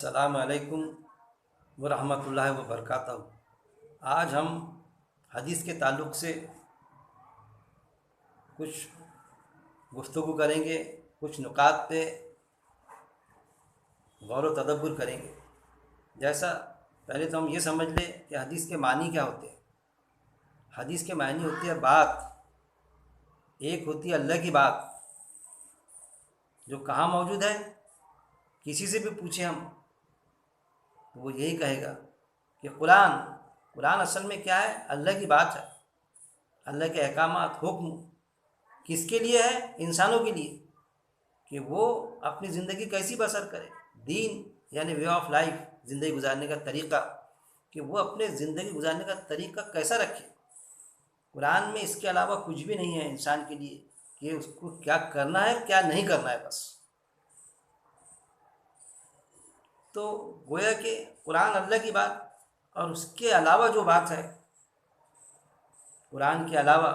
السلام علیکم ورحمۃ اللہ وبرکاتہ۔ آج ہم حدیث کے تعلق سے کچھ گفتگو کریں گے، کچھ نکات پہ غور و تدبر کریں گے۔ جیسا پہلے تو ہم یہ سمجھ لیں کہ حدیث کے معنی کیا ہوتے ہیں۔ حدیث کے معنی ہوتی ہے بات، ایک ہوتی ہے اللہ کی بات جو کہاں موجود ہے، کسی سے بھی پوچھیں ہم تو وہ یہی کہے گا کہ قرآن اصل میں کیا ہے؟ اللہ کی بات ہے۔ اللہ کے احکامات، حکم کس کے لیے ہے؟ انسانوں کے لیے، کہ وہ اپنی زندگی کیسی بسر کرے۔ دین یعنی وے آف لائف، زندگی گزارنے کا طریقہ، کہ وہ اپنے زندگی گزارنے کا طریقہ کیسا رکھے۔ قرآن میں اس کے علاوہ کچھ بھی نہیں ہے انسان کے لیے کہ اس کو کیا کرنا ہے کیا نہیں کرنا ہے بس۔ تو گویا کہ قرآن اللہ کی بات، اور اس کے علاوہ جو بات ہے قرآن کے علاوہ،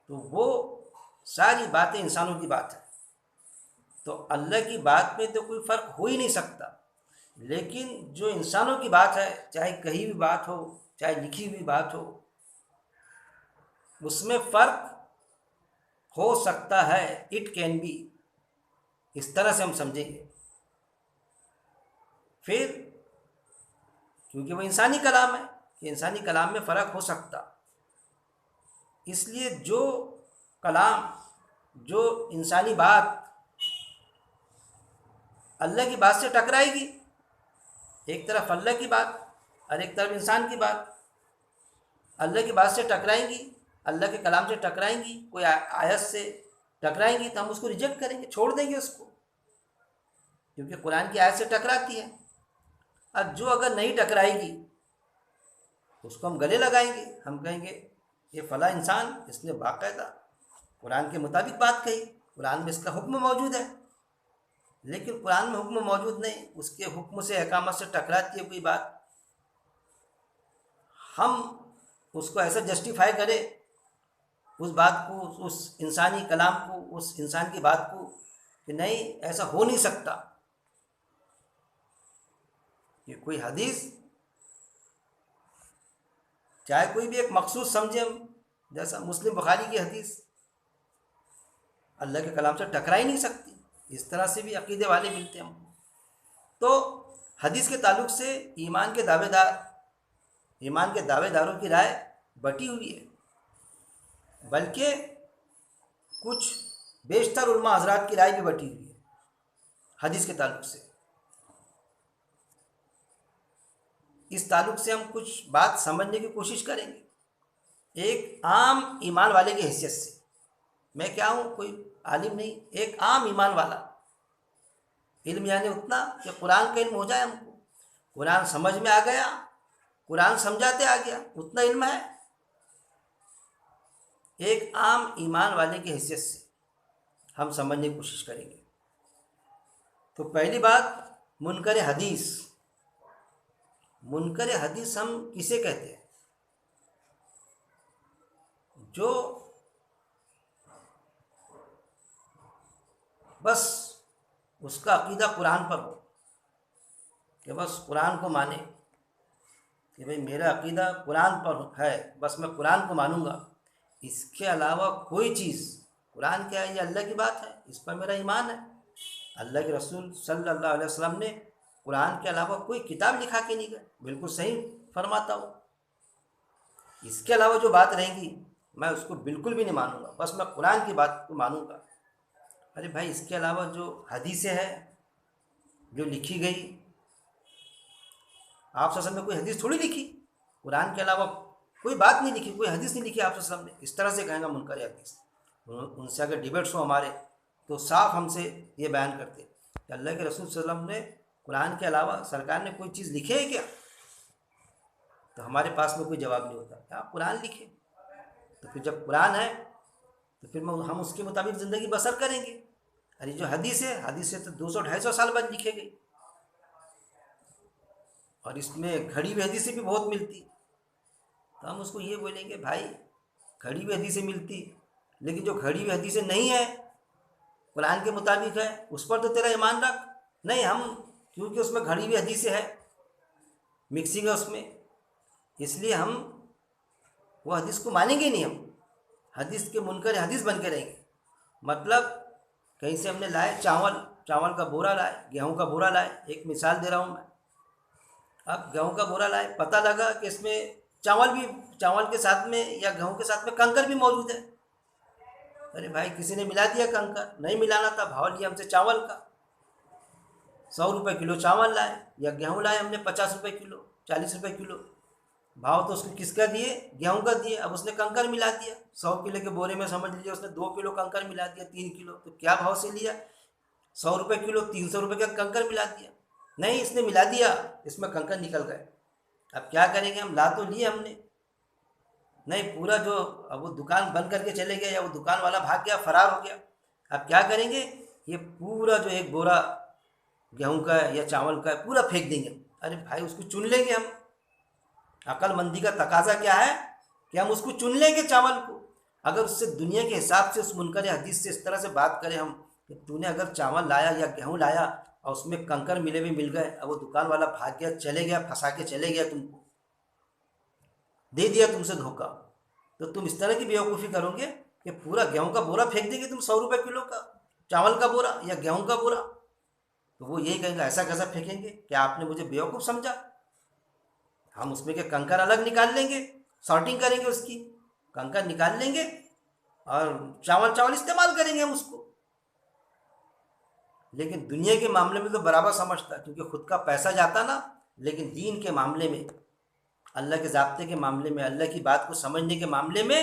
تو وہ ساری باتیں انسانوں کی بات ہے۔ تو اللہ کی بات میں تو کوئی فرق ہو ہی نہیں سکتا، لیکن جو انسانوں کی بات ہے، چاہے کہیں بھی بات ہو، چاہے لکھی ہوئی بات ہو، اس میں فرق ہو سکتا ہے۔ اٹ کین بی، اس طرح سے ہم سمجھیں گے۔ پھر کیونکہ وہ انسانی کلام ہے، کہ انسانی کلام میں فرق ہو سکتا، اس لیے جو کلام، جو انسانی بات اللہ کی بات سے ٹکرائے گی، ایک طرف اللہ کی بات اور ایک طرف انسان کی بات، اللہ کی بات سے ٹکرائیں گی، اللہ کے کلام سے ٹکرائیں گی، کوئی آیت سے ٹکرائیں گی تو ہم اس کو ریجیکٹ کریں گے، چھوڑ دیں گے اس کو، کیونکہ قرآن کی آیت سے ٹکراتی ہے۔ اور جو اگر نہیں ٹکرائے گی اس کو ہم گلے لگائیں گے، ہم کہیں گے یہ فلاں انسان، اس نے باقاعدہ قرآن کے مطابق بات کہی، قرآن میں اس کا حکم موجود ہے، لیکن قرآن میں حکم موجود نہیں، اس کے حکم سے، احکامات سے ٹکراتی ہے کوئی بات، ہم اس کو ایسا جسٹیفائی کریں اس بات کو، اس انسانی کلام کو، اس انسان کی بات کو، کہ نہیں ایسا ہو نہیں سکتا۔ یہ کوئی حدیث، چاہے کوئی بھی ایک مخصوص سمجھیں ہم، جیسا مسلم بخاری کی حدیث اللہ کے کلام سے ٹکرا ہی نہیں سکتی، اس طرح سے بھی عقیدے والے ملتے ہیں ہم۔ تو حدیث کے تعلق سے ایمان کے دعوے داروں کی رائے بٹی ہوئی ہے، بلکہ کچھ بیشتر علماء حضرات کی رائے بھی بٹی ہوئی ہے حدیث کے تعلق سے۔ اس تعلق سے ہم کچھ بات سمجھنے کی کوشش کریں گے، ایک عام ایمان والے کی حیثیت سے۔ میں کیا ہوں؟ کوئی عالم نہیں، ایک عام ایمان والا۔ علم یعنی اتنا کہ قرآن کا علم ہو جائے ہم کو، قرآن سمجھ میں آ گیا، قرآن سمجھاتے آ گیا، اتنا علم ہے۔ ایک عام ایمان والے کی حیثیت سے ہم سمجھنے کی کوشش کریں گے۔ تو پہلی بات، منکر حدیث۔ منکر حدیث ہم کسے کہتے ہیں؟ جو بس اس کا عقیدہ قرآن پر ہو، کہ بس قرآن کو مانے، کہ بھئی میرا عقیدہ قرآن پر ہے، بس میں قرآن کو مانوں گا، اس کے علاوہ کوئی چیز، قرآن کیا ہے؟ یہ اللہ کی بات ہے، اس پر میرا ایمان ہے۔ اللہ کے رسول صلی اللہ علیہ وسلم نے قرآن کے علاوہ کوئی کتاب لکھا کے نہیں گئے، بالکل صحیح فرماتا ہوں۔ اس کے علاوہ جو بات رہے گی میں اس کو بالکل بھی نہیں مانوں گا، بس میں قرآن کی بات کو مانوں گا۔ ارے بھائی، اس کے علاوہ جو حدیثیں ہیں جو لکھی گئی، آپ صلی اللہ علیہ وسلم نے کوئی حدیث تھوڑی لکھی، قرآن کے علاوہ کوئی بات نہیں لکھی، کوئی حدیث نہیں لکھی آپ صلی اللہ علیہ وسلم نے۔ اس طرح سے کہیں گا منکر حدیث۔ ان سے اگر ڈیبیٹس ہو ہمارے تو صاف ہم سے یہ بیان کرتے کہ اللہ کے رسول صلی اللہ علیہ وسلم نے قرآن کے علاوہ سرکار نے کوئی چیز لکھی ہے کیا؟ تو ہمارے پاس میں کوئی جواب نہیں ہوتا کہ آپ قرآن لکھیں۔ تو پھر جب قرآن ہے تو پھر ہم اس کے مطابق زندگی بسر کریں گے۔ ارے جو حدیث ہے تو 200-250 سال بعد لکھے گئی، اور اس میں گھڑی ہوئی حدیثیں بھی بہت ملتی، تو ہم اس کو یہ بولیں گے بھائی گھڑی ہوئی حدیثیں ملتی، لیکن جو گھڑی ہوئی حدیثیں نہیں ہیں، قرآن کے مطابق ہے، اس پر تو تیرا ایمان رکھ۔ نہیں، ہم کیونکہ اس میں گھڑی ہوئی حدیثیں ہے، مکسنگ ہے اس میں، اس لیے ہم وہ حدیث کو مانیں گے نہیں، ہم حدیث کے منکر حدیث بن کے رہیں گے۔ مطلب کہیں سے ہم نے لائے چاول کا بورا لائے، گیہوں کا بورا لائے، ایک مثال دے رہا ہوں میں، اب گیہوں کا بورا لائے، پتہ لگا کہ اس میں چاول کے ساتھ میں یا گیہوں کے ساتھ میں کنکر بھی موجود ہے، ارے بھائی کسی نے ملا دیا کنکر، نہیں ملانا تھا، بھاؤ لیا ہم سے چاول کا، 100 روپے کلو چاول لائے یا گیہوں لائے ہم نے 50 روپے کلو، 40 روپے کلو، بھاؤ تو اس کو کس کا دیے؟ گیہوں کا دیے، اب اس نے کنکر ملا دیا، 100 کلو کے بورے میں سمجھ لیجیے اس نے 2 کلو کنکر ملا دیا، 3 کلو، تو کیا بھاؤ سے لیا؟ 100 روپے کلو، 300 روپے کا کنکر ملا دیا، نہیں اس نے ملا دیا، اس میں کنکر نکل گئے، اب کیا کریں گے؟ ہم لا تو لیے ہم نے، نہیں پورا جو اب وہ دکان بند کر کے چلے گئے یا وہ دکان والا بھاگ گیا، فرار ہو گیا، اب کیا کریں گے؟ یہ پورا جو ایک بورا گیہوں کا ہے یا چاول کا ہے پورا پھینک دیں گے، ارے بھائی اس کو چن لیں گے ہم، عقل مندی کا تقاضا کیا ہے کہ ہم اس کو چن لیں گے چاول کو، اگر اس سے دنیا کے حساب سے اس منکر حدیث سے اس طرح سے بات کریں ہم کہ تو نے اگر چاول لایا یا گیہوں لایا اور اس میں کنکر ملے ہوئے مل گئے، اب وہ دکان والا بھاگ گیا، چلے گیا، پھنسا کے چلے گیا، تم کو دے دیا تم سے دھوکہ، تو تم اس طرح کی بیوقوفی کرو گے کہ پورا گیہوں کا بورا پھینک دیں گے تم، 100 روپے کلو کا چاول کا بورا یا گیہوں کا بورا، تو وہ یہی کہیں گے ایسا کیسا پھینکیں گے، کیا آپ نے مجھے بیوقوف سمجھا؟ ہم اس میں کے کنکر الگ نکال لیں گے، سارٹنگ کریں گے، اس کی کنکر نکال لیں گے اور چاول استعمال کریں گے ہم اس کو، لیکن دنیا کے معاملے میں تو برابر سمجھتا ہے کیونکہ خود کا پیسہ جاتا نا، لیکن دین کے معاملے میں، اللہ کے ضابطے کے معاملے میں، اللہ کی بات کو سمجھنے کے معاملے میں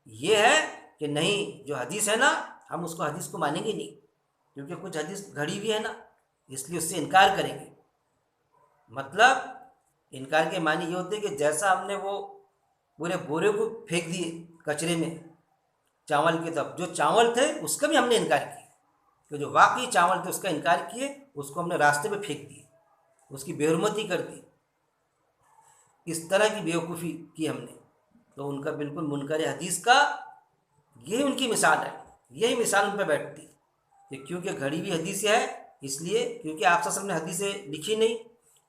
یہ ہے کہ نہیں، جو حدیث ہے نا ہم اس کو حدیث کو مانیں گے نہیں، کیونکہ کچھ حدیث گھڑی ہوئی ہے نا، اس لیے اس سے انکار کریں گے۔ مطلب انکار کے معنی یہ ہوتے کہ جیسا ہم نے وہ پورے بورے کو پھینک دیے کچرے میں چاول کے، تب جو چاول تھے اس کا بھی ہم نے انکار کیا، کہ جو واقعی چاول تھے اس کا انکار کیے، اس کو ہم نے راستے پہ پھینک دیے، اس کی بے حرمتی کر دی، اس طرح کی بیوقوفی کی ہم نے، تو ان کا بالکل منکر حدیث کا یہی ان کی مثال ہے، یہی مثال ان پہ بیٹھتی کہ کیونکہ گھڑی ہوئی حدیث ہے، اس لیے کیونکہ آپ صلی اللہ علیہ وسلم نے حدیثیں لکھی نہیں،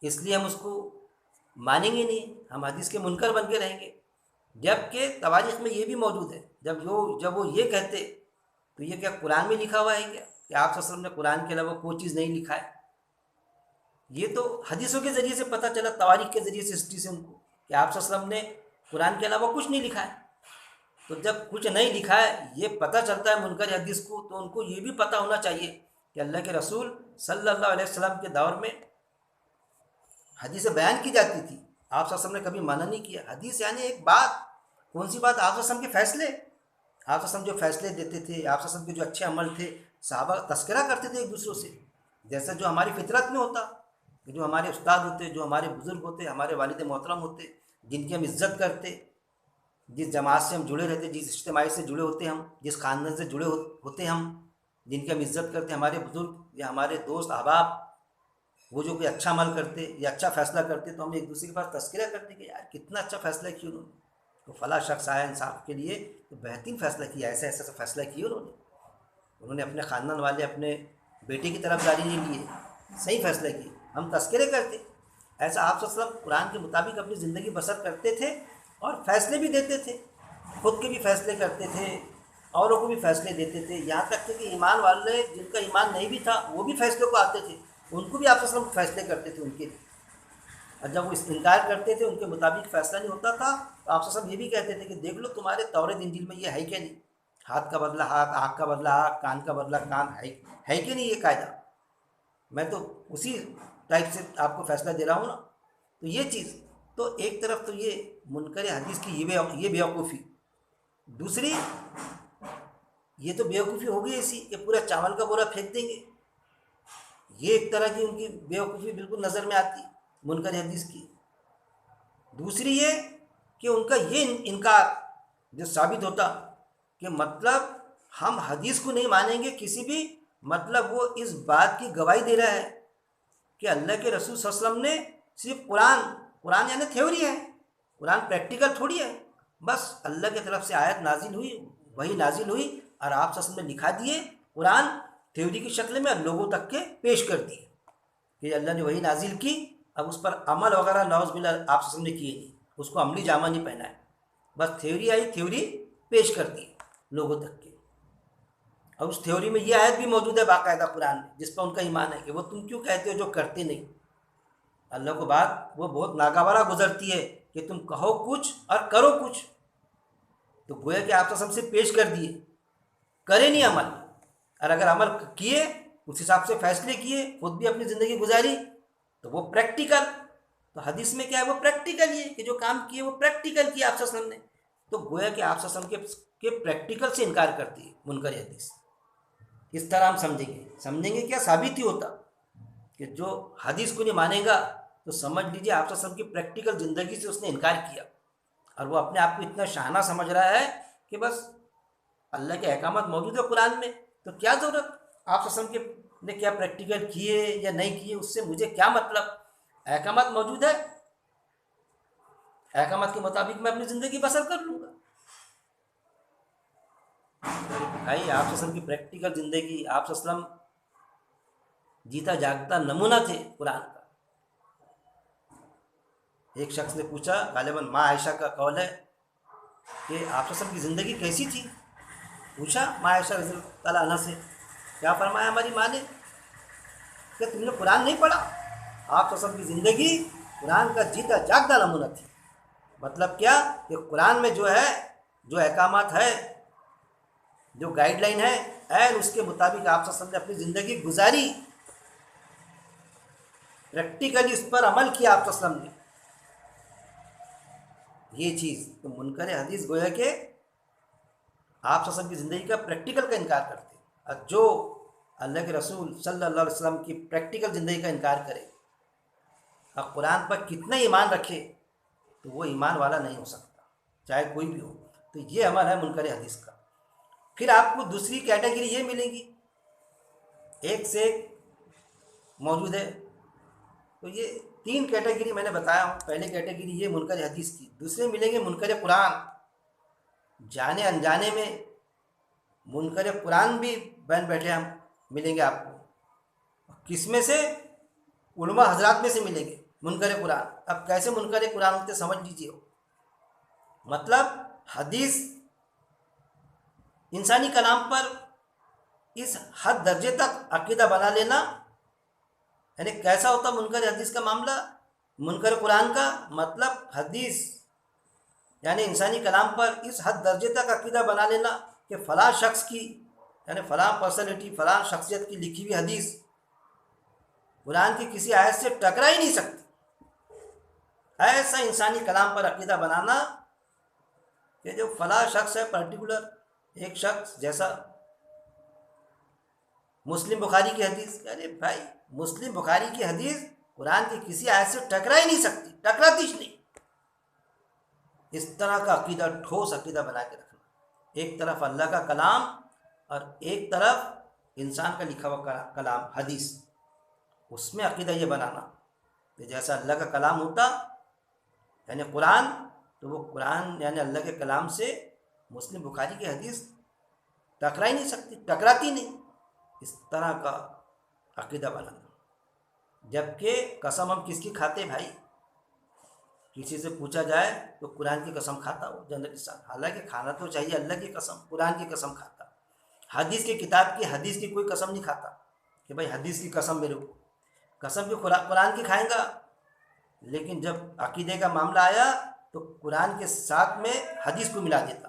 اس لیے ہم اس کو مانیں گے نہیں، ہم حدیث کے منکر بن کے رہیں گے، جبکہ تواریخ میں یہ بھی موجود ہے، جب وہ یہ کہتے تو یہ کیا قرآن میں لکھا ہوا ہے کیا کہ آپ صلی اللہ علیہ وسلم نے قرآن کے علاوہ کوئی چیز نہیں لکھا ہے؟ یہ تو حدیثوں کے ذریعے سے پتہ چلا، تواریخ کے ذریعے سے ہسٹری سے ان کو، کہ آپ صلی اللہ علیہ وسلم نے قرآن کے علاوہ کچھ نہیں لکھا ہے، تو جب کچھ نہیں لکھا ہے یہ پتہ چلتا ہے منکر حدیث کو، تو ان کو یہ بھی پتہ ہونا چاہیے کہ اللہ کے رسول صلی اللہ علیہ وسلم کے دور میں حدیثیں بیان کی جاتی تھی، آپ صلی اللہ علیہ وسلم نے کبھی منع نہیں کیا۔ حدیث یعنی ایک بات، کون سی بات؟ آپ صلی اللہ علیہ وسلم کے فیصلے، آپ صلی اللہ علیہ وسلم جو فیصلے دیتے تھے، آپ صلی اللہ علیہ وسلم کے جو اچھے عمل تھے، صحابہ تذکرہ کرتے تھے ایک دوسروں سے، جیسا جو ہماری فطرت میں ہوتا، کہ جو ہمارے استاد ہوتے، جو ہمارے بزرگ ہوتے، ہمارے والد محترم ہوتے، جن کی ہم عزت کرتے، جس جماعت سے ہم جڑے رہتے، جس اجتماعی سے جڑے ہوتے ہم، جس خاندان سے جڑے ہوتے ہم، جن کی ہم عزت کرتے، ہمارے بزرگ یا ہمارے دوست احباب، وہ جو کوئی اچھا عمل کرتے یا اچھا فیصلہ کرتے تو ہم ایک دوسرے کے پاس تذکرہ کرتے کہ یار کتنا اچھا فیصلہ کیا انہوں نے، تو فلاں شخص آیا انصاف کے لیے تو بہترین فیصلہ کیا، ایسا ایسا فیصلہ کیا انہوں نے اپنے خاندان والے، اپنے بیٹے کی طرف داری نہیں لیے، صحیح فیصلہ کیے، ہم تذکرے کرتے۔ ایسا آپ صلی اللہ علیہ وسلم قرآن کے مطابق اپنی زندگی بسر کرتے تھے اور فیصلے بھی دیتے تھے، خود کے بھی فیصلے کرتے تھے، اوروں کو بھی فیصلے دیتے تھے، یہاں تک کہ ایمان والے جن کا ایمان نہیں بھی تھا وہ بھی فیصلے کو آتے تھے، ان کو بھی آپ صلی اللہ علیہ وسلم فیصلے کرتے تھے ان کے لیے، اور جب وہ انکار کرتے تھے، ان کے مطابق فیصلہ نہیں ہوتا تھا، تو آپ صلی اللہ علیہ وسلم یہ بھی کہتے تھے کہ دیکھ لو تمہارے تورات انجیل میں یہ ہے کہ نہیں، ہاتھ کا بدلہ ہاتھ، آنکھ کا بدلہ آنکھ، کان کا بدلہ کان، ہے کہ نہیں یہ قاعدہ؟ میں تو اسی ٹائپ سے آپ کو فیصلہ دے رہا ہوں نا۔ تو یہ چیز تو ایک طرف تو یہ منکر حدیث کی یہ بیوقوفی، دوسری یہ تو بیوقوفی ہوگی ایسی کہ پورا چاول کا بورا پھینک دیں گے، یہ ایک طرح کی ان کی بیوقوفی بالکل نظر میں آتی منکر حدیث کی۔ دوسری یہ کہ ان کا یہ انکار جو ثابت ہوتا کہ مطلب ہم حدیث کو نہیں مانیں گے کسی بھی، مطلب وہ اس بات کی گواہی دے رہا ہے کہ اللہ کے رسول صلی اللہ علیہ وسلم نے صرف قرآن یعنی تھیوری ہے، قرآن پریکٹیکل تھوڑی ہے، بس اللہ کی طرف سے آیت نازل ہوئی، وہی نازل ہوئی اور آپ صلی اللہ علیہ وسلم نے لکھا دیے، قرآن تھیوری کی شکل میں لوگوں تک کے پیش کر دیے کہ اللہ نے وہی نازل کی، اب اس پر عمل وغیرہ نعوذ باللہ آپ صلی اللہ علیہ وسلم نے کیے نہیں، اس کو عملی جامہ نہیں پہنا ہے، بس تھیوری آئی، تھیوری پیش کر دی لوگوں تک کے. اور اس تھیوری میں یہ آیت بھی موجود ہے باقاعدہ قرآن میں، جس پر ان کا ایمان ہے کہ وہ تم کیوں کہتے ہو جو کرتے نہیں. اللہ کو بات وہ بہت ناگوارہ گزرتی ہے کہ تم کہو کچھ اور کرو کچھ. تو گویا کہ آپ سے پیش کر دیے، کرے نہیں عمل، اور اگر عمل کیے اس حساب سے فیصلے کیے، خود بھی اپنی زندگی گزاری، تو وہ پریکٹیکل. تو حدیث میں کیا ہے؟ وہ پریکٹیکل ہی ہے کہ جو کام کیے وہ پریکٹیکل کیا آپ صلی اللہ علیہ وسلم نے. تو گویا کہ آپ صلی اللہ علیہ وسلم کے پریکٹیکل سے انکار کرتی ہے منکر حدیث. اس طرح ہم سمجھیں گے کیا ثابت ہی ہوتا کہ جو حدیث کو نہیں مانے گا تو سمجھ لیجیے آپ صلی اللہ علیہ وسلم کی پریکٹیکل زندگی سے اس نے انکار کیا، اور وہ اپنے آپ کو اتنا شاہانہ سمجھ رہا ہے کہ بس اللہ کے احکامات موجود ہے قرآن میں، تو کیا ضرورت آپ صلی اللہ علیہ وسلم نے کیا پریکٹیکل کیے یا نہیں کیے، اس سے مجھے کیا مطلب. احکامات موجود ہے، احکامات کے مطابق میں اپنی زندگی بسر کر لوں گا. بھائی آپ صلی اللہ علیہ وسلم کی پریکٹیکل زندگی، آپ صلی اللہ علیہ وسلم جیتا جاگتا نمونہ تھے قرآن کا. ایک شخص نے پوچھا، غالباً ماں عائشہ کا قول ہے، کہ آپ صلی اللہ علیہ وسلم کی زندگی کیسی تھی؟ پوچھا ماں عائشہ رضی اللہ تعالیٰ عنہ سے. کیا فرمایا ہماری ماں نے کہ تم نے قرآن نہیں پڑھا؟ آپ صلی اللہ علیہ وسلم کی زندگی قرآن کا جیتا جاگتا نمونہ تھی. مطلب کیا کہ قرآن میں جو ہے، جو احکامات ہے، جو گائیڈ لائن ہے، عین اس کے مطابق آپ صلی اللہ علیہ وسلم نے اپنی زندگی گزاری، پریکٹیکلی اس پر عمل کیا آپ صلی اللہ علیہ وسلم نے. یہ چیز تو منکر حدیث گویا کہ آپ صلی اللہ علیہ وسلم کی زندگی کا پریکٹیکل کا انکار کرتے ہیں، اور جو اللہ کے رسول صلی اللہ علیہ وسلم کی پریکٹیکل زندگی کا انکار کرے اور قرآن پر کتنا ایمان رکھے تو وہ ایمان والا نہیں ہو سکتا، چاہے کوئی بھی ہو. تو یہ عمل ہے منکر حدیث کا. پھر آپ کو دوسری کیٹیگری یہ ملے گی، ایک سے ایک موجود ہے. تو یہ 3 کیٹیگری میں نے بتایا ہوں. پہلے کیٹیگری یہ منکر حدیث کی. دوسرے ملیں گے منکر قرآن، جانے انجانے میں منکر قرآن بھی بین بیٹھے ہم ملیں گے آپ کو. کس میں سے؟ علماء حضرات میں سے ملیں گے منکر قرآن. اب کیسے منکر قرآن ہوتے سمجھ لیجیے. مطلب حدیث انسانی کلام پر اس حد درجے تک عقیدہ بنا لینا، یعنی کیسا ہوتا منکر حدیث کا معاملہ؟ منکر قرآن کا مطلب حدیث یعنی انسانی کلام پر اس حد درجے تک عقیدہ بنا لینا کہ فلاں شخص کی، یعنی فلاں پرسنالٹی، فلاں شخصیت کی لکھی ہوئی حدیث قرآن کی کسی آیت سے ٹکرا ہی نہیں سکتی. ایسا انسانی کلام پر عقیدہ بنانا کہ جو فلاں شخص ہے پرٹیکولر ایک شخص، جیسا مسلم بخاری کی حدیث، ارے بھائی مسلم بخاری کی حدیث قرآن کی کسی آیت سے ٹکرا ہی نہیں سکتی، ٹکراتی ہی نہیں. اس طرح کا عقیدہ، ٹھوس عقیدہ بنا کے رکھنا. ایک طرف اللہ کا کلام اور ایک طرف انسان کا لکھا ہوا کلام حدیث، اس میں عقیدہ یہ بنانا کہ جیسا اللہ کا کلام ہوتا یعنی قرآن، تو وہ قرآن یعنی اللہ کے کلام سے مسلم بخاری کی حدیث ٹکرا ہی نہیں سکتی، ٹکراتی نہیں. اس طرح کا عقیدہ بنانا. جبکہ قسم ہم کس کی کھاتے بھائی؟ کسی سے پوچھا جائے تو قرآن کی قسم کھاتا ہو جنرل انسان، حالانکہ کھانا تو چاہیے اللہ کی قسم، قرآن کی قسم کھاتا. حدیث کی کتاب کی، حدیث کی کوئی قسم نہیں کھاتا کہ بھائی حدیث کی قسم میرے کو. قسم کی قرآن کی کھائیں گا، لیکن جب عقیدے کا معاملہ آیا تو قرآن کے ساتھ میں حدیث کو ملا دیتا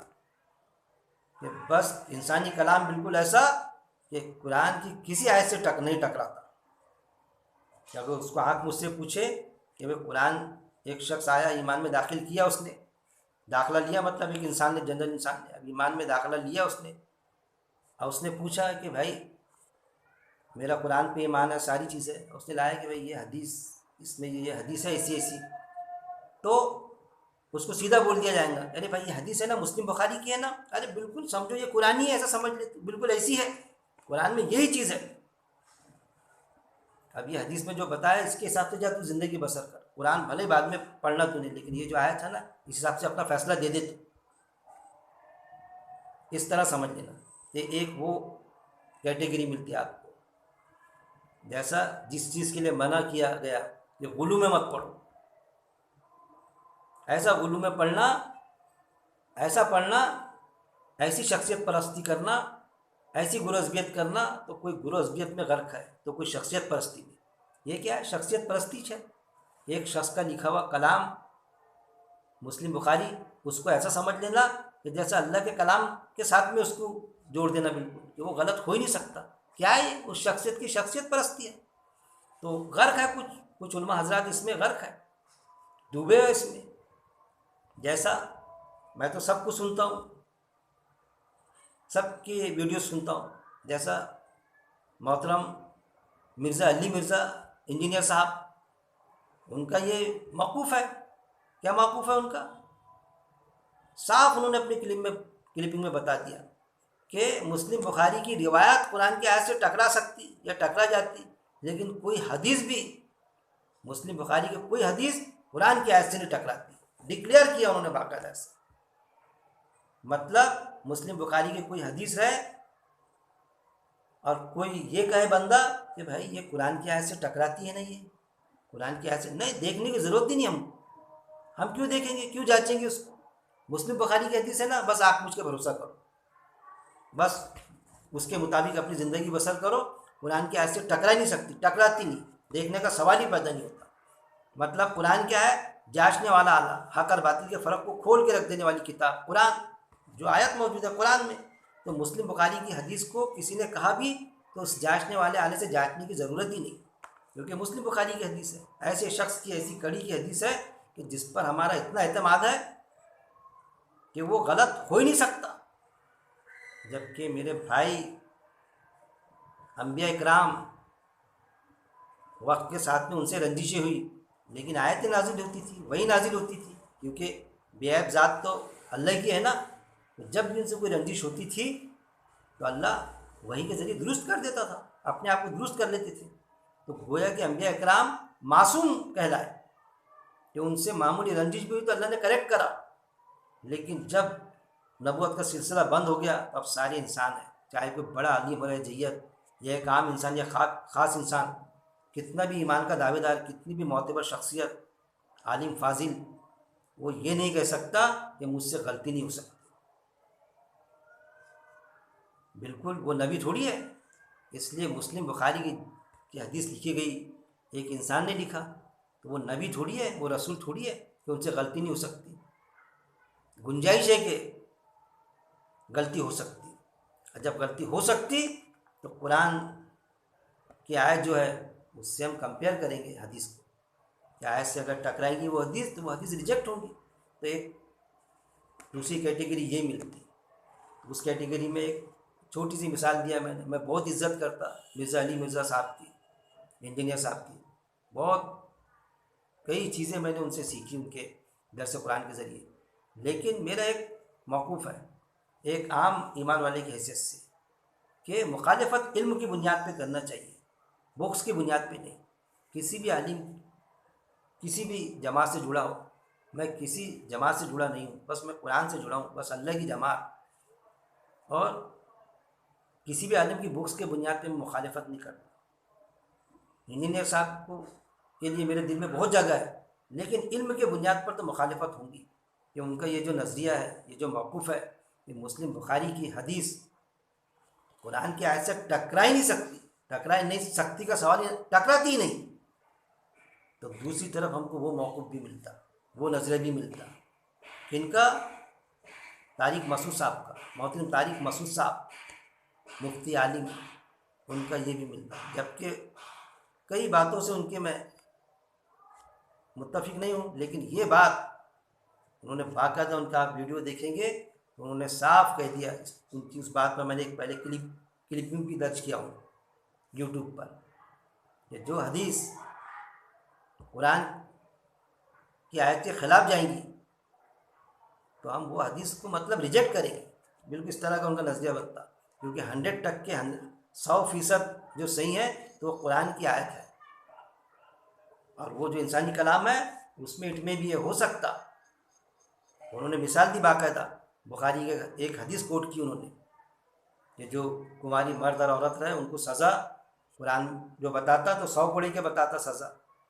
کہ بس انسانی کلام بالکل ایسا کہ قرآن کی کسی آیت سے نہیں ٹکراتا. کہ اگر اس کو آپ مجھ سے پوچھے کہ بھائی قرآن، ایک شخص آیا ایمان میں داخل کیا، اس نے داخلہ لیا، مطلب ایک انسان نے، جنرل انسان نے اب ایمان میں داخلہ لیا اس نے، اور اس نے پوچھا کہ بھائی میرا قرآن پہ ایمان ہے، ساری چیزیں، اس نے لایا کہ بھائی یہ حدیث، اس میں یہ حدیث ہے ایسی ایسی، تو اس کو سیدھا بول دیا جائے گا ارے بھائی یہ حدیث ہے نا، مسلم بخاری کی ہے نا، ارے بالکل سمجھو یہ قرآن ہی ہے، ایسا سمجھ لے، بالکل ایسی ہے، قرآن میں یہی چیز ہے. اب یہ حدیث میں جو بتایا اس کے حساب سے جا تو زندگی بسر کر. قرآن بھلے بعد میں پڑھنا تو نہیں، لیکن یہ جو آیا تھا نا اس حساب سے اپنا فیصلہ دے دے. تو اس طرح سمجھ لینا. یہ ایک وہ کیٹیگری ملتی ہے آپ کو. جیسا جس چیز کے لیے منع کیا گیا کہ غلو میں مت پڑھو، ایسا غلو میں پڑھنا، ایسا پڑھنا، ایسی شخصیت پرستی کرنا، ایسی گرزگیت کرنا، تو کوئی گرزگیت میں غرق ہے تو کوئی شخصیت پرستی میں۔ یہ کیا ہے؟ شخصیت پرستی ہے۔ ایک شخص کا لکھا ہوا کلام مسلم بخاری، اس کو ایسا سمجھ لینا کہ جیسا اللہ کے کلام کے ساتھ میں اس کو جوڑ دینا، بالکل کہ وہ غلط ہو ہی نہیں سکتا۔ کیا ہے؟ اس شخصیت کی شخصیت پرستی ہے۔ تو غرق ہے کچھ علماء حضرات اس میں غرق ہے، ڈوبے ہوئے اس میں۔ جیسا میں تو سب کو سنتا ہوں، سب کی ویڈیو سنتا ہوں، جیسا محترم مرزا علی مرزا انجینئر صاحب، ان کا یہ موقوف ہے۔ کیا موقوف ہے ان کا؟ صاف انہوں نے اپنی کلپنگ میں بتا دیا کہ مسلم بخاری کی روایت قرآن کی آیت سے ٹکرا سکتی یا ٹکرا جاتی، لیکن کوئی حدیث بھی، مسلم بخاری کی کوئی حدیث قرآن کی آیت سے نہیں ٹکراتی۔ ڈکلیئر کیا انہوں نے باقاعدہ سے، مطلب مسلم بخاری کی کوئی حدیث ہے اور کوئی یہ کہے بندہ کہ بھائی یہ قرآن کی آیت سے ٹکراتی ہے، نہیں یہ قرآن کی آیت سے نہیں، دیکھنے کی ضرورت ہی نہیں، ہم کیوں دیکھیں گے، کیوں جانچیں گے اس کو؟ مسلم بخاری کی حدیث ہے نا، بس آپ مجھ کے بھروسہ کرو، بس اس کے مطابق اپنی زندگی بسر کرو۔ قرآن کی آیت سے ٹکرا ہی نہیں سکتی، ٹکراتی نہیں، دیکھنے کا سوال ہی پیدا نہیں ہوتا۔ مطلب قرآن کیا ہے؟ جانچنے والا اعلیٰ، حق اور باطل کے فرق کو کھول کے رکھ دینے والی کتاب قرآن، جو آیت موجود ہے قرآن میں۔ تو مسلم بخاری کی حدیث کو کسی نے کہا بھی تو اس جانچنے والے آلے سے جانچنے کی ضرورت ہی نہیں، کیونکہ مسلم بخاری کی حدیث ہے، ایسے شخص کی ایسی کڑی کی حدیث ہے کہ جس پر ہمارا اتنا اعتماد ہے کہ وہ غلط ہو ہی نہیں سکتا۔ جبکہ میرے بھائی، انبیاء اکرام وقت کے ساتھ میں ان سے رنجشیں ہوئی، لیکن آیتیں نازل ہوتی تھی، وہی نازل ہوتی تھی، کیونکہ بے عیب ذات تو اللہ کی ہے نا۔ جب بھی ان سے کوئی رنجش ہوتی تھی تو اللہ وہی کے ذریعے درست کر دیتا تھا، اپنے آپ کو درست کر لیتے تھے۔ تو گویا کہ انبیاء اکرام معصوم کہلائے کہ ان سے معمولی رنجش بھی ہوئی تو اللہ نے کریکٹ کرا، لیکن جب نبوت کا سلسلہ بند ہو گیا تو اب سارے انسان ہیں، چاہے کوئی بڑا عالم ہو جیت یا ایک عام انسان یا خاص انسان، کتنا بھی ایمان کا دعوے دار، کتنی بھی معتبر شخصیت، عالم فاضل، وہ یہ نہیں کہہ سکتا کہ مجھ سے غلطی نہیں ہو سکتی۔ بالکل وہ نبی تھوڑی ہے، اس لیے مسلم بخاری کی حدیث لکھی گئی، ایک انسان نے لکھا، تو وہ نبی تھوڑی ہے، وہ رسول تھوڑی ہے کہ ان سے غلطی نہیں ہو سکتی۔ گنجائش ہے کہ غلطی ہو سکتی، اور جب غلطی ہو سکتی تو قرآن کی آیت جو ہے اس سے ہم کمپیئر کریں گے حدیث کو، کہ آیت سے اگر ٹکرائے گی وہ حدیث تو وہ حدیث ریجیکٹ ہوگی۔ تو ایک دوسری کیٹیگری یہ ملتی، اس کیٹیگری میں ایک چھوٹی سی مثال دیا میں بہت عزت کرتا مرزا علی مرزا صاحب کی، انجینئر صاحب کی، بہت کئی چیزیں میں نے ان سے سیکھی، ان کے درس قرآن کے ذریعے، لیکن میرا ایک موقف ہے ایک عام ایمان والے کی حیثیت سے کہ مخالفت علم کی بنیاد پہ کرنا چاہیے، بوکس کی بنیاد پہ نہیں۔ کسی بھی عالم کسی بھی جماعت سے جڑا ہو، میں کسی جماعت سے جڑا نہیں ہوں، بس میں قرآن سے جڑا ہوں، بس اللہ کی جماعت، اور کسی بھی عالم کی بکس کے بنیاد پہ میں مخالفت نہیں کرتا۔ انجینئر صاحب کو کے لیے میرے دل میں بہت جگہ ہے، لیکن علم کے بنیاد پر تو مخالفت ہوں گی، کہ ان کا یہ جو نظریہ ہے، یہ جو موقف ہے کہ مسلم بخاری کی حدیث قرآن کی آیت سے ٹکرا ہی نہیں سکتی، ٹکرا ہی نہیں سکتی کا سوال، یہ ٹکراتی ہی نہیں، تو دوسری طرف ہم کو وہ موقف بھی ملتا، وہ نظریہ بھی ملتا، ان کا طارق مسعود صاحب کا، محترم طارق مسعود صاحب مفتی عالم، ان کا یہ بھی ملتا، جبکہ کئی باتوں سے ان کے میں متفق نہیں ہوں، لیکن یہ بات انہوں نے باقاعدہ، ان کا آپ ویڈیو دیکھیں گے تو انہوں نے صاف کہہ دیا، ان کی اس بات پر میں نے ایک پہلے کلپنگ بھی درج کیا ہوں یوٹیوب پر، کہ جو حدیث قرآن کی آیت کے خلاف جائیں گی تو ہم وہ حدیث کو مطلب ریجیکٹ کریں گے، بالکل اس طرح کا ان کا نظریہ بنتا، کیونکہ 100% 100% جو صحیح ہے تو وہ قرآن کی آیت ہے، اور وہ جو انسانی کلام ہے اس میں اٹ میں بھی یہ ہو سکتا۔ انہوں نے مثال دی باقاعدہ، بخاری کے ایک حدیث کوٹ کی انہوں نے کہ جو کماری مرد اور عورت رہے ان کو سزا قرآن جو بتاتا تو 100 کوڑے کے بتاتا سزا،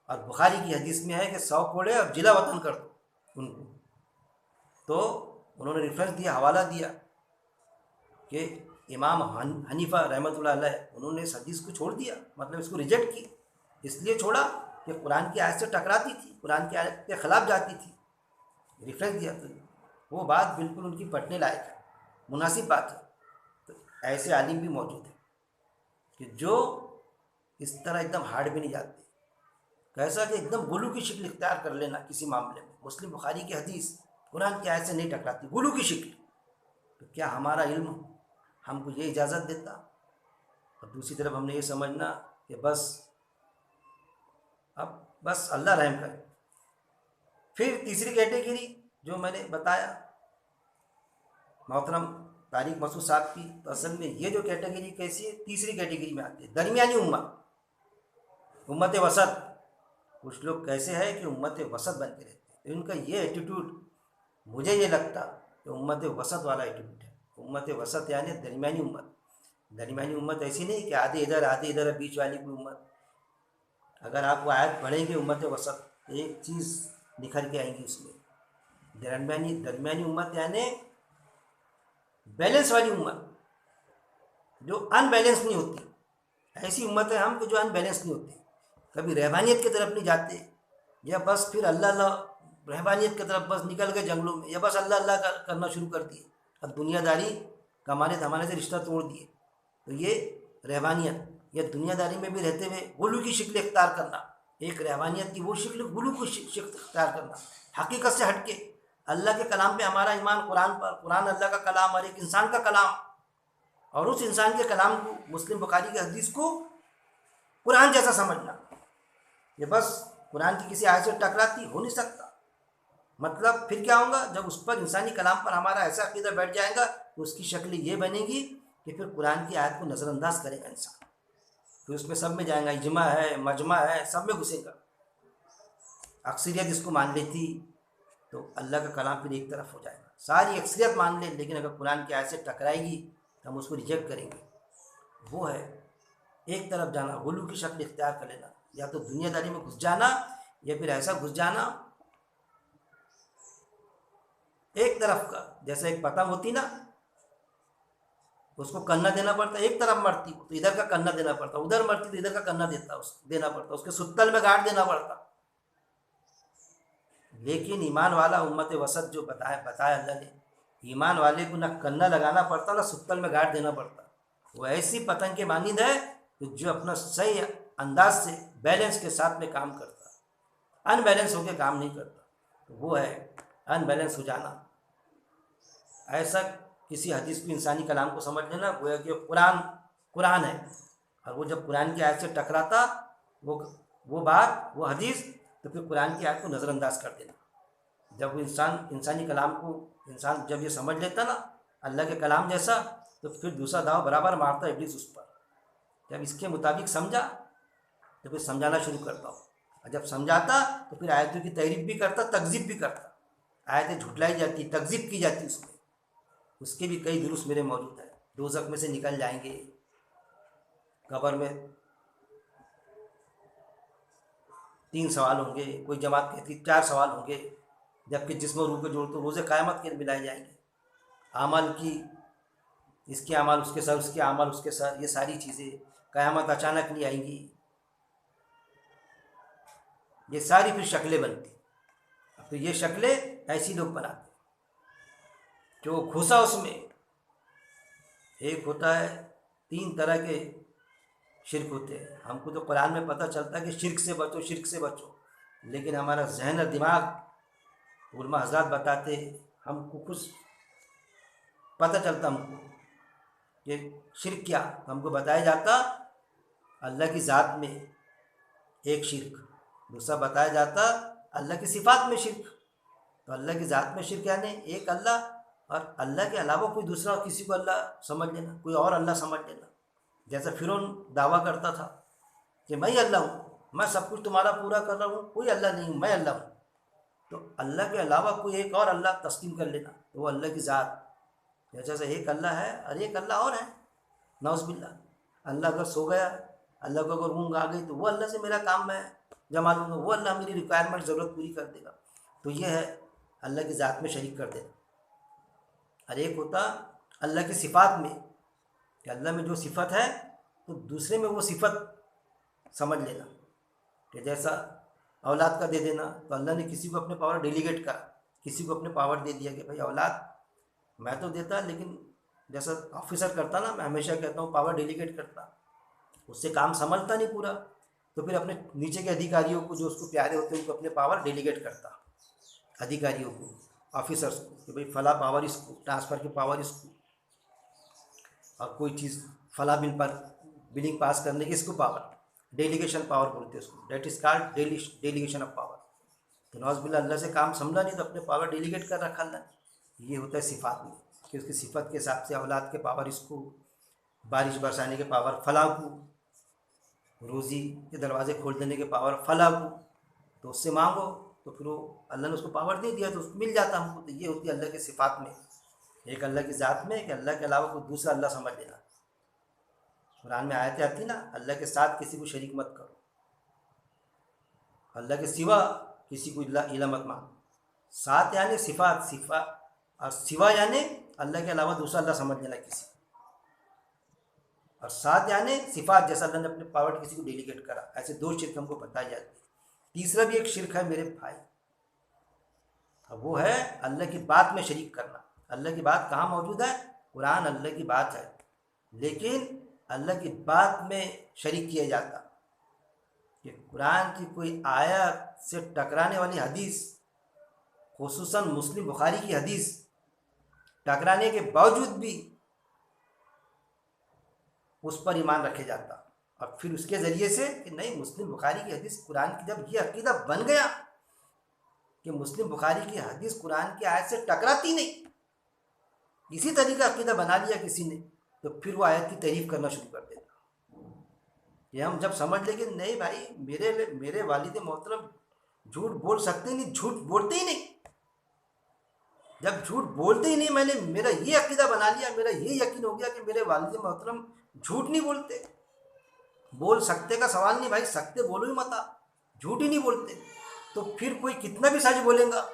اور بخاری کی حدیث میں ہے کہ 100 کوڑے اب جلا وطن کر دو ان کو. تو انہوں نے ریفرنس دیا، حوالہ دیا کہ امام حنیفہ رحمۃ اللہ علیہ انہوں نے اس حدیث کو چھوڑ دیا، مطلب اس کو ریجیکٹ کی. اس لیے چھوڑا کہ قرآن کی آیت سے ٹکراتی تھی، قرآن کی آیت کے خلاف جاتی تھی. ریفرنس دیا تو وہ بات بالکل ان کی پٹنے لائق ہے، مناسب بات ہے. تو ایسے عالم بھی موجود ہیں کہ جو اس طرح ایک دم ہارڈ بھی نہیں جاتے. کیسا کہ ایک دم غلو کی شکل اختیار کر لینا کسی معاملے میں. مسلم بخاری کی حدیث قرآن کی آیت سے نہیں ٹکراتی، غلو کی شکل. تو کیا ہمارا علم ہم کو یہ اجازت دیتا؟ اور دوسری طرف ہم نے یہ سمجھنا کہ بس اللہ رحم کرے. پھر تیسری کیٹیگری جو میں نے بتایا محترم طارق مسعود صاحب کی، تو اصل میں یہ جو کیٹیگری کیسی ہے، تیسری کیٹیگری میں آتی ہے، درمیانی امت وسط. کچھ لوگ کیسے ہے کہ امت وسط بن کے رہتے ہیں. ان کا یہ ایٹیٹیوڈ مجھے یہ لگتا کہ امت وسط والا ایٹیٹیوڈ ہے. امت وسط یعنی درمیانی امت. درمیانی امت ایسی نہیں کہ آدھے ادھر بیچ والی کوئی امت. اگر آپ کو آیت پڑھیں گے امت وسط، ایک چیز نکھر کے آئیں گی اس میں. درمیانی امت یعنی بیلنس والی امت، جو ان بیلنس نہیں ہوتی. ایسی امت ہے ہم کہ جو ان بیلنس نہیں ہوتی، کبھی رہبانیت کی طرف نہیں جاتے، یا بس پھر اللہ رہبانیت کی طرف بس نکل گئے جنگلوں میں، یا بس اللہ کرنا شروع کر دیے، اب دنیا داری کمانے دھمانے سے رشتہ توڑ دیے. تو یہ رہبانیت، یا دنیا داری میں بھی رہتے ہوئے غلو کی شکل اختیار کرنا. ایک رہبانیت کی وہ شکل، غلو کی شکل اختیار کرنا، حقیقت سے ہٹ کے. اللہ کے کلام پہ ہمارا ایمان، قرآن پر، قرآن اللہ کا کلام اور ایک انسان کا کلام، اور اس انسان کے کلام کو، مسلم بخاری کی حدیث کو قرآن جیسا سمجھنا. یہ بس قرآن کی کسی آیت سے ٹکراتی ہو نہیں سکتا. مطلب پھر کیا ہوگا؟ جب اس پر انسانی کلام پر ہمارا ایسا عقیدہ بیٹھ جائے گا تو اس کی شکل یہ بنے گی کہ پھر قرآن کی آیت کو نظر انداز کرے گا انسان. پھر اس میں سب میں جائیں گا، اجماع ہے، مجمع ہے، سب میں گھسے گا. اکثریت اس کو مان لیتی تو اللہ کا کلام پھر ایک طرف ہو جائے گا. ساری اکثریت مان لے، لیکن اگر قرآن کی آیت سے ٹکرائے گی تو ہم اس کو ریجیکٹ کریں گے. وہ ہے ایک طرف جانا، غلو کی شکل اختیار کر لینا. یا تو دنیا داری میں گھس جانا، یا پھر ایسا گھس جانا ایک طرف کا، جیسے ایک پتنگ ہوتی نا، اس کو کننا دینا پڑتا، ایک طرف مرتی تو ادھر کا کننا دینا پڑتا، ادھر مرتی تو ادھر کا کننا دینا پڑتا، اس کے ستل میں گاڑ دینا پڑتا. لیکن ایمان والا امت وسط جو بتایا اللہ نے، ایمان والے کو نہ کننا لگانا پڑتا نہ ستل میں گاڑ دینا پڑتا. وہ ایسی پتنگ کے مانند ہے کہ جو اپنا صحیح انداز سے بیلنس کے ساتھ میں کام کرتا، ان بیلنس ہو کے کام نہیں کرتا. تو وہ ہے ان بیلنس ہو جانا. ایسا کسی حدیث کو، انسانی کلام کو سمجھ لینا گویا کہ قرآن ہے، اور وہ جب قرآن کی آیت سے ٹکراتا وہ بات، وہ حدیث، تو پھر قرآن کی آیت کو نظر انداز کر دینا. جب وہ انسانی کلام کو انسان جب یہ سمجھ لیتا نا اللہ کے کلام جیسا، تو پھر دوسرا داؤ برابر مارتا ابلیس اس پر. جب اس کے مطابق سمجھا تو پھر سمجھانا شروع کرتا ہوں، اور جب سمجھاتا تو پھر آیتوں کی تحریف بھی کرتا، تکذیب بھی کرتا. آیتیں جھٹلائی جاتی، تکذیب کی جاتی اس میں. اس کے بھی کئی دروس میرے موجود ہیں. دوزخ میں سے نکل جائیں گے، قبر میں 3 سوال ہوں گے، کوئی جماعت کہتی 4 سوال ہوں گے، جبکہ جسم و روح کو جوڑ تو روز قیامت کے ملائے جائیں گے. اعمال کی، اس کے اعمال اس کے سر، اس کے اعمال اس کے سر، یہ ساری چیزیں قیامت اچانک نہیں آئیں گی. یہ ساری پھر شکلیں بنتی. تو یہ شکلیں ایسی لوگ بناتے جو گھسا اس میں. ایک ہوتا ہے 3 طرح کے شرک ہوتے ہیں. ہم کو تو قرآن میں پتہ چلتا ہے کہ شرک سے بچو، شرک سے بچو، لیکن ہمارا ذہن اور دماغ، علماء حضرات بتاتے، ہم کو کچھ پتہ چلتا ہم کو کہ شرک کیا. ہم کو بتایا جاتا اللہ کی ذات میں ایک شرک، دوسرا بتایا جاتا اللہ کی صفات میں شرک. تو اللہ کی ذات میں شرک یعنی ایک اللہ، اور اللہ کے علاوہ کوئی دوسرا کسی کو اللہ سمجھ لینا، کوئی اور اللہ سمجھ لینا. جیسا فرعون دعویٰ کرتا تھا کہ میں اللہ ہوں، میں سب کچھ تمہارا پورا کر رہا ہوں، کوئی اللہ نہیں ہوں، میں اللہ ہوں. تو اللہ کے علاوہ کوئی ایک اور اللہ تسلیم کر لینا، تو وہ اللہ کی ذات. جیسا ایک اللہ ہے اور ایک اللہ اور ہے، نعوذ باللہ. اللہ اگر سو گیا، اللہ کو اگر اونگ آ گئی تو وہ اللہ سے میرا کام میں جما لوں گا، وہ اللہ میری ریکوائرمنٹ ضرورت پوری کر دے گا. تو یہ ہے اللہ کی ذات میں شریک کر دینا. اور ایک ہوتا اللہ کی صفات میں کہ اللہ میں جو صفت ہے تو دوسرے میں وہ صفت سمجھ لینا. کہ جیسا اولاد کا دے دینا، تو اللہ نے کسی کو اپنے پاور ڈیلیگیٹ کرا، کسی کو اپنے پاور دے دیا کہ بھائی اولاد میں تو دیتا لیکن جیسا آفیسر کرتا نا، میں ہمیشہ کہتا ہوں پاور ڈیلیگیٹ کرتا، اس سے کام سنبھلتا نہیں پورا، تو پھر اپنے نیچے کے ادھیکاریوں کو جو اس کو پیارے ہوتے ہیں ان کو اپنے پاور ڈیلیگیٹ کرتا، ادھیکاریوں کو، آفیسرس کو، کہ بھائی فلاں پاور اس کو، ٹرانسفر کی پاور اس کو، اور کوئی چیز فلاں بل پر بلنگ پاس کرنے کی اس کو پاور، ڈیلیگیشن پاور بولتے ہیں اس کو، that is called delegation of power. تو نوز باللہ اللہ سے کام سنبھلا نہیں تو اپنے پاور ڈیلیگیٹ کر رکھا اللہ نے. یہ ہوتا ہے صفات میں کہ اس کی صفت کے حساب سے اولاد کے پاور اس کو، بارش برسانے کے پاور فلاں کو، روزی کے دروازے کھول دینے کے پاور فلاں کو. تو اس سے مانگو تو پھر وہ اللہ نے اس کو پاور دے دیا تو اس کو مل جاتا ہم کو. تو یہ ہوتی ہے اللہ کے صفات میں. ایک اللہ کی ذات میں کہ اللہ کے علاوہ کوئی دوسرا اللہ سمجھ لینا. قرآن میں آیتیں آتی نا، اللہ کے ساتھ کسی کو شریک مت کرو، اللہ کے سوا کسی کو الہ مت مانو. ساتھ یعنی صفات، اور سوا یعنی اللہ کے علاوہ دوسرا اللہ سمجھ لینا کسی. اور ساتھ یعنی صفات، جیسا اللہ نے اپنے پاور کسی کو ڈیلیگیٹ کرا. ایسے دو شرک ہم کو بتائی جاتی ہے. تیسرا بھی ایک شرک ہے میرے بھائی، وہ ہے اللہ کی بات میں شریک کرنا. اللہ کی بات کہاں موجود ہے؟ قرآن اللہ کی بات ہے، لیکن اللہ کی بات میں شریک کیا جاتا کہ قرآن کی کوئی آیت سے ٹکرانے والی حدیث، خصوصاً مسلم بخاری کی حدیث، ٹکرانے کے باوجود بھی اس پر ایمان رکھے جاتا. اور پھر اس کے ذریعے سے کہ نہیں، مسلم بخاری کی حدیث قرآن کی، جب یہ عقیدہ بن گیا کہ مسلم بخاری کی حدیث قرآن کی آیت سے ٹکراتی نہیں، اسی طریقہ عقیدہ بنا لیا کسی نے، تو پھر وہ آیت کی تعریف کرنا شروع کر دیتا. یہ ہم جب سمجھ لیں کہ نہیں بھائی، میرے والد محترم جھوٹ بول سکتے نہیں، جھوٹ بولتے ہی نہیں. جب جھوٹ بولتے ہی نہیں، میرا یہ عقیدہ بنا لیا، میرا یہ یقین ہو گیا کہ میرے والد محترم جھوٹ نہیں بولتے. بول سکتے کا سوال نہیں بھائی، سکتے بولو ہی مت، جھوٹ ہی نہیں بولتے. تو پھر کوئی کتنا بھی سچ بولے گا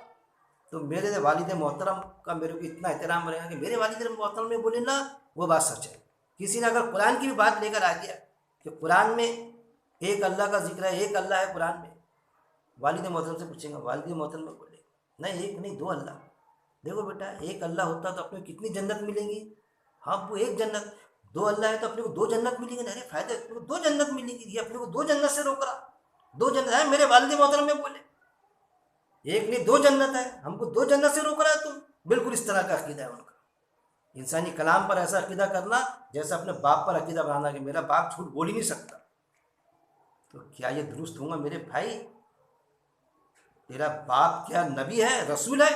تو میرے والد محترم کا میرے کو اتنا احترام رہے گا کہ میرے والد محترم میں بولے نا وہ بات سچ ہے. کسی نے اگر قرآن کی بھی بات لے کر آ گیا کہ قرآن میں ایک اللہ کا ذکر ہے، ایک اللہ ہے قرآن میں، والد محترم سے پوچھیں گا، والد محترم میں بولے نہیں، ایک نہیں، دو اللہ. دیکھو بیٹا، ایک اللہ ہوتا تو اپنے کو کتنی جنت ملیں گی؟ ہاں وہ ایک جنت. دو اللہ ہے تو اپنے کو دو جنت ملیں گی. ارے فائدہ، اپنے کو دو جنت ملیں گی. یہ اپنے کو دو جنت سے روک رہا. دو جنت ہے، میرے والد محترم میں بولے ایک نہیں دو جنت ہے، ہم کو دو جنت سے روک رہا ہے. تم بالکل اس طرح کا عقیدہ ہے ان کا. انسانی کلام پر ایسا عقیدہ کرنا جیسا اپنے باپ پر عقیدہ بنانا کہ میرا باپ جھوٹ بول ہی نہیں سکتا. تو کیا یہ درست ہوگا میرے بھائی؟ تیرا باپ کیا نبی ہے، رسول ہے؟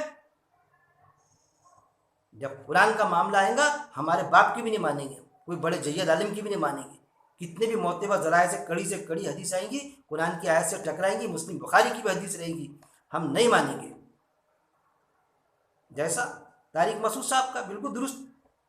جب قرآن کا معاملہ آئے گا ہمارے باپ کی بھی نہیں مانیں گے، کوئی بڑے جید عالم کی بھی نہیں مانیں گے. کتنے بھی معتبر ذرائع سے کڑی حدیث آئیں گی، قرآن کی آیت سے ٹکرائیں گی، مسلم بخاری کی بھی حدیث رہے گی، ہم نہیں مانیں گے. جیسا طارق مسعود صاحب کا بالکل درست